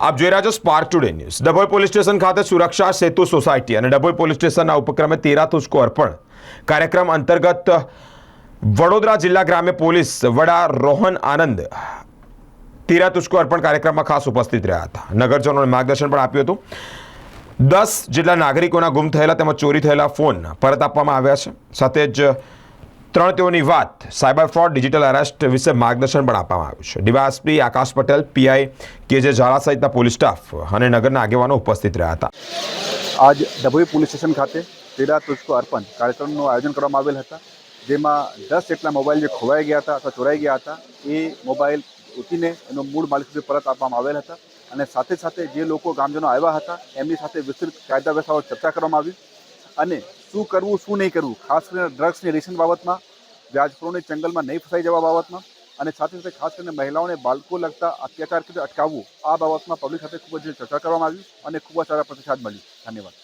આપ જોઈ રહ્યા છો spark today news. Dabhoi police station ખાતે સુરક્ષા સેતુ સોસાયટી અને ડભોઈ પોલીસ સ્ટેશનના ઉપક્રમે 13 તુષ્કો અર્પણ કાર્યક્રમ અંતર્ગત વડોદરા જિલ્લા ગ્રામ્ય પોલીસ વડા રોહન આનંદ 13 તુષ્કો અર્પણ કાર્યક્રમમાં ખાસ ઉપસ્થિત રહ્યા હતા। નગરજનોને માર્ગદર્શન પણ આપ્યું હતું। 10 જેટલા નાગરિકોના ગુમ થયેલા તેમજ ચોરી થયેલા ફોન પરત આપવામાં આવ્યા છે। સાથે જ 3 તેઓની વાત સાયબર ફ્રોડ ડિજિટલ અરેસ્ટ વિશે માર્ગદર્શન પણ આપવામાં આવ્યું છે। ડીવાયએસપી આકાશ પટેલ, પીઆઈ કેજે ઝાલા સહિતના પોલીસ સ્ટાફ અને નગરના આગેવાનો ઉપસ્થિત રહ્યા હતા। આજ ડભોઈ પોલીસ સ્ટેશન ખાતે 13 તુષ્કો અર્પણ કાર્યક્રમનું આયોજન કરવામાં આવેલ હતા, જેમાં 10 જેટલા મોબાઈલ જે ખોવાઈ ગયા હતા અથવા ચોરાઈ ગયા હતા એ મોબાઈલ ઉઠીને એનો મૂળ માલિક સુધી પરત આપવામાં આવેલ હતા અને સાથે સાથે જે લોકો ગામજનો આવ્યા હતા એમની સાથે વિસ્તૃત કાયદા વ્યવસ્થાઓ ચર્ચા કરવામાં આવી અને શું કરવું શું નહીં કરવું, ખાસ કરીને ડ્રગ્સની રેશન બાબતમાં, વ્યાજખોરોની ચંગલમાં નહીં ફસાઈ જવા બાબતમાં અને સાથે સાથે ખાસ કરીને મહિલાઓને બાળકો લગતા અત્યાચાર કેવી રીતે અટકાવવું આ બાબતમાં પબ્લિક સાથે ખૂબ જ ચર્ચા કરવામાં આવી અને ખૂબ જ સારા પ્રતિસાદ મળ્યો। ધન્યવાદ।